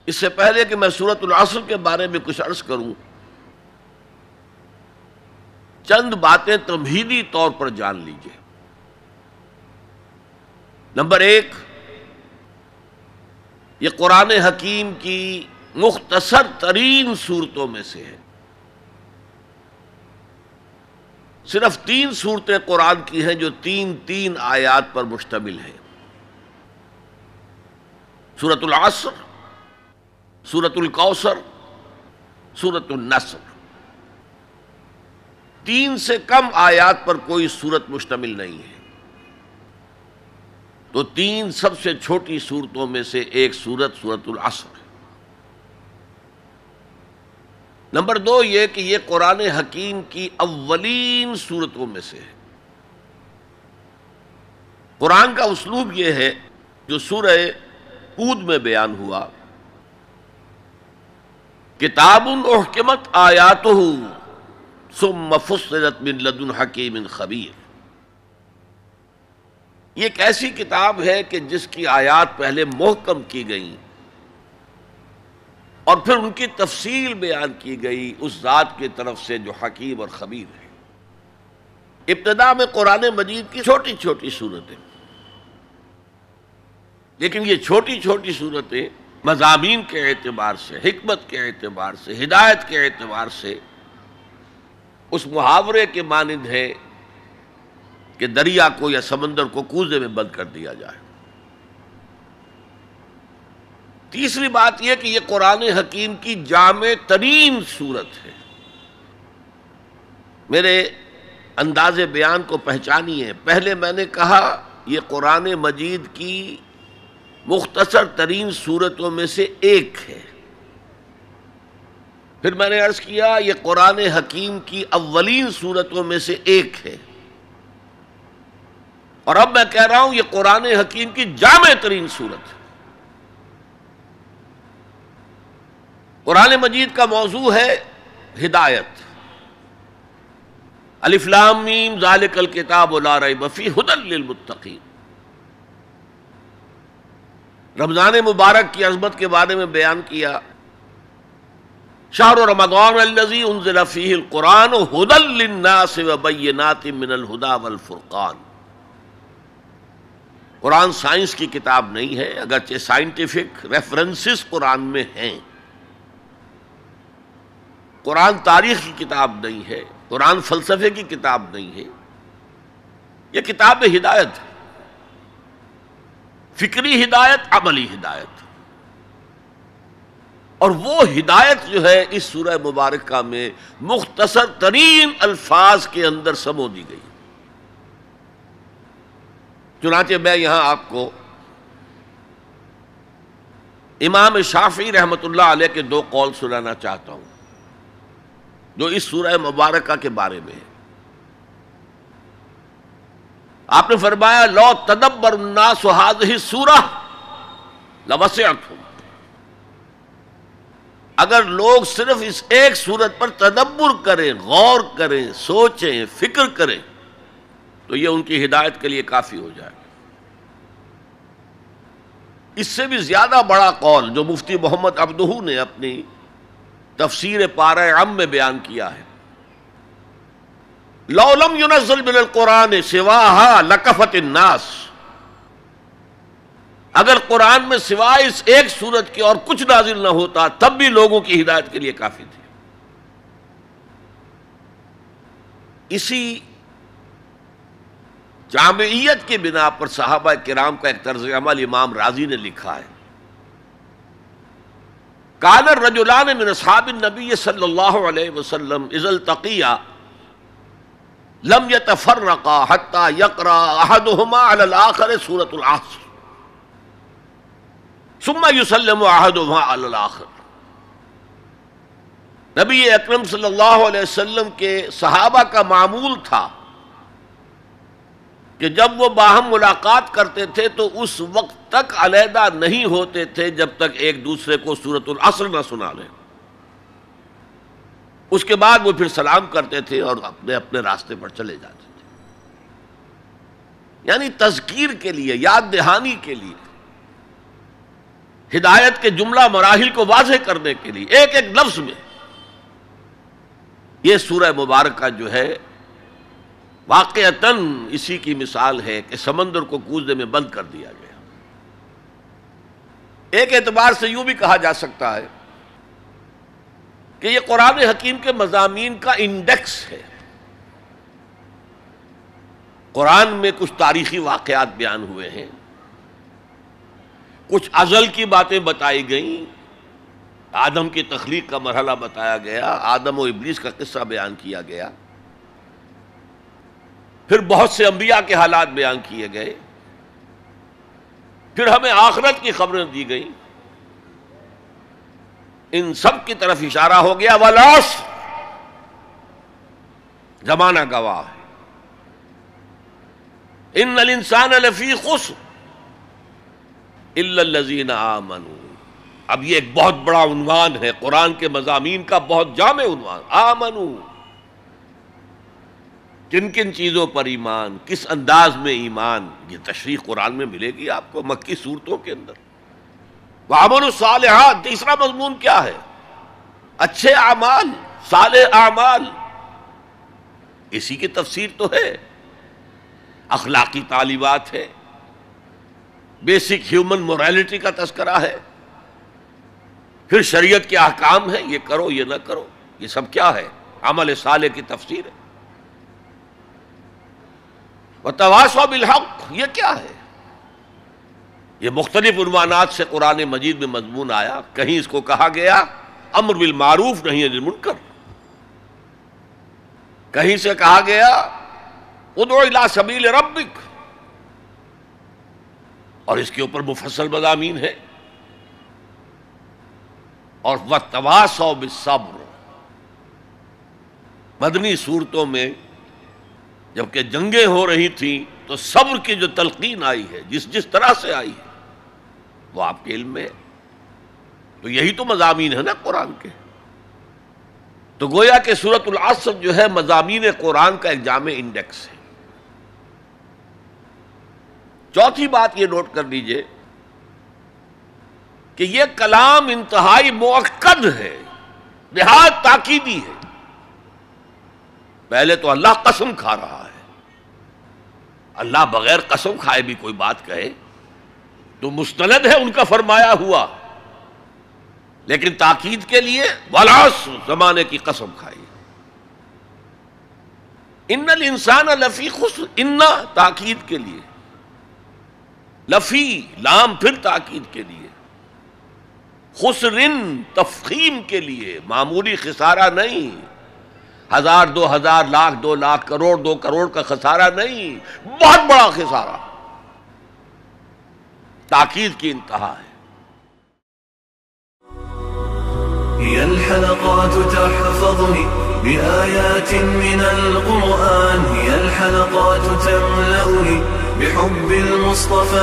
اس سے پہلے کہ میں سورۃ العصر کے بارے میں کچھ عرض کروں، چند باتیں تمہیدی طور پر جان لیجیے۔ نمبر ایک، یہ قرآن حکیم کی مختصر ترین صورتوں میں سے ہے۔ صرف 3 صورتیں قرآن کی ہیں جو 3 آیات پر مشتمل ہیں: سورۃ العصر، سورۃ الکوثر، سورۃ النصر۔ 3 سے کم آیات پر کوئی سورت مشتمل نہیں ہے، تو 3 سب سے چھوٹی صورتوں میں سے ایک سورۃ العصر ہے۔ نمبر 2 یہ کہ یہ قرآن حکیم کی اولین صورتوں میں سے ہے۔ قرآن کا اسلوب یہ ہے جو سورہ ہود میں بیان ہوا: کتاب احکمت آیاتہ ثم فصلت من لدن حکیم خبیر۔ یہ ایک ایسی کتاب ہے کہ جس کی آیات پہلے محکم کی گئیں اور پھر ان کی تفصیل بیان کی گئی اس ذات کی طرف سے جو حکیم اور خبیر ہے۔ ابتدا میں قرآن مجید کی چھوٹی چھوٹی صورتیں، لیکن یہ چھوٹی چھوٹی صورتیں مضامین کے اعتبار سے، حکمت کے اعتبار سے، ہدایت کے اعتبار سے اس محاورے کے مانند ہے کہ دریا کو یا سمندر کو کوزے میں بند کر دیا جائے۔ تیسری بات یہ کہ یہ قرآن حکیم کی جامع ترین صورت ہے۔ میرے انداز بیان کو پہچانیے، پہلے میں نے کہا یہ قرآن مجید کی مختصر ترین صورتوں میں سے ایک ہے، پھر میں نے عرض کیا یہ قرآن حکیم کی اولین صورتوں میں سے ایک ہے، اور اب میں کہہ رہا ہوں یہ قرآن حکیم کی جامع ترین صورت ہے۔ قرآن مجید کا موضوع ہے ہدایت۔ الف لام میم ذالک الکتاب لا ریب فیہ ھدی للمتقین۔ رمضان مبارک کی عظمت کے بارے میں بیان کیا: شہر رمضان الذی انزل فیہ القرآن ھدی للناس وبینات من الھدی والفرقان۔ قرآن سائنس کی کتاب نہیں ہے، اگرچہ سائنٹیفک ریفرنسز قرآن میں ہیں۔ قرآن تاریخ کی کتاب نہیں ہے، قرآن فلسفے کی کتاب نہیں ہے، یہ کتاب ہدایت ہے، فکری ہدایت، عملی ہدایت۔ اور وہ ہدایت جو ہے اس سورہ مبارکہ میں مختصر ترین الفاظ کے اندر سمو دی گئی۔ چنانچہ میں یہاں آپ کو امام شافعی رحمۃ اللہ علیہ کے 2 قول سنانا چاہتا ہوں جو اس سورہ مبارکہ کے بارے میں ہے۔ آپ نے فرمایا: لو تدبر الناس هذه السورة لوسعتهم۔ اگر لوگ صرف اس ایک سورت پر تدبر کریں، غور کریں، سوچیں، فکر کریں تو یہ ان کی ہدایت کے لیے کافی ہو جائے۔ اس سے بھی زیادہ بڑا قول جو مفتی محمد عبدہ نے اپنی تفسیر پارہ عم میں بیان کیا ہے: لو لم ينزل من القرآن سواها لکفت الناس۔ اگر قرآن میں سوائے اس ایک سورت کے اور کچھ نازل نہ ہوتا تب بھی لوگوں کی ہدایت کے لیے کافی تھی۔ اسی جامعیت کی بنا پر صحابہ کرام کا ایک طرز عمل امام راضی نے لکھا ہے: کان الرجلان من اصحاب النبی صلی اللہ علیہ وسلم اذا التقیا لم يتفرقا حتى يقرأ احدهما على الاخر سورة العصر ثم يسلم احدهما على الاخر۔ نبی اکرم صلی اللہ علیہ وسلم کے صحابہ کا معمول تھا کہ جب وہ باہم ملاقات کرتے تھے تو اس وقت تک علیحدہ نہیں ہوتے تھے جب تک ایک دوسرے کو سورۃ العصر نہ سنا لیں۔ اس کے بعد وہ پھر سلام کرتے تھے اور اپنے اپنے راستے پر چلے جاتے تھے۔ یعنی تذکیر کے لیے، یاد دہانی کے لیے ہدایت کے جملہ مراحل کو واضح کرنے کے لیے ایک ایک لفظ میں یہ سورہ مبارکہ جو ہے واقعتاً اسی کی مثال ہے کہ سمندر کو کوزے میں بند کر دیا گیا۔ ایک اعتبار سے یوں بھی کہا جا سکتا ہے کہ یہ قرآن حکیم کے مضامین کا انڈیکس ہے۔ قرآن میں کچھ تاریخی واقعات بیان ہوئے ہیں، کچھ ازل کی باتیں بتائی گئیں، آدم کی تخلیق کا مرحلہ بتایا گیا، آدم و ابلیس کا قصہ بیان کیا گیا، پھر بہت سے انبیاء کے حالات بیان کیے گئے، پھر ہمیں آخرت کی خبریں دی گئیں۔ ان سب کی طرف اشارہ ہو گیا والعصر، زمانہ گواہ ہے، ان الانسان لفی خسر الا الذین آمنوا۔ اب یہ ایک بہت بڑا عنوان ہے قرآن کے مضامین کا، بہت جامع عنوان، آمنوا، کن کن چیزوں پر ایمان، کس انداز میں ایمان، یہ تشریح قرآن میں ملے گی آپ کو مکی صورتوں کے اندر۔ وعملوا الصالحات، تیسرا مضمون کیا ہے؟ اچھے اعمال، صالح اعمال، اسی کی تفسیر تو ہے، اخلاقی تعلیمات ہے، بیسک ہیومن موریلٹی کا تذکرہ ہے، پھر شریعت کے احکام ہیں، یہ کرو یہ نہ کرو، یہ سب کیا ہے؟ عمل صالح کی تفسیر ہے۔ وتواصوا بالحق، یہ کیا ہے؟ یہ مختلف عنوانات سے قرآن مجید میں مضمون آیا، کہیں اس کو کہا گیا امر بالمعروف نہی عن المنکر، کہیں سے کہا گیا ادعو الی سبیل ربک، اور اس کے اوپر مفصل مضامین ہے۔ اور وتواصوا بالصبر، مدنی صورتوں میں جبکہ جنگیں ہو رہی تھیں تو صبر کی جو تلقین آئی ہے، جس طرح سے آئی ہے وہ آپ کے علم میں ہے، تو یہی تو مضامین ہے نا قرآن کے۔ تو گویا کہ سورۃ العصر جو ہے مضامین قرآن کا ایک جامع انڈیکس ہے۔ چوتھی بات یہ نوٹ کر لیجئے کہ یہ کلام انتہائی مؤکد ہے، نہایت تاکیدی ہے۔ پہلے تو اللہ قسم کھا رہا ہے، اللہ بغیر قسم کھائے بھی کوئی بات کہے تو مستند ہے ان کا فرمایا ہوا، لیکن تاکید کے لیے والعصر، زمانے کی قسم کھائی۔ ان الانسان لفی خسر، ان تاکید کے لیے، لفی لام پھر تاکید کے لیے، خسرن تفخیم کے لیے، معمولی خسارہ نہیں، 1000 2000 لاکھ 2 لاکھ کروڑ 2 کروڑ کا خسارہ نہیں، بہت بڑا خسارہ، تاکید کی انتہا ہے۔ هي الحلقات تحفظني بآيات من القرآن، هي الحلقات تملأني بحب المصطفى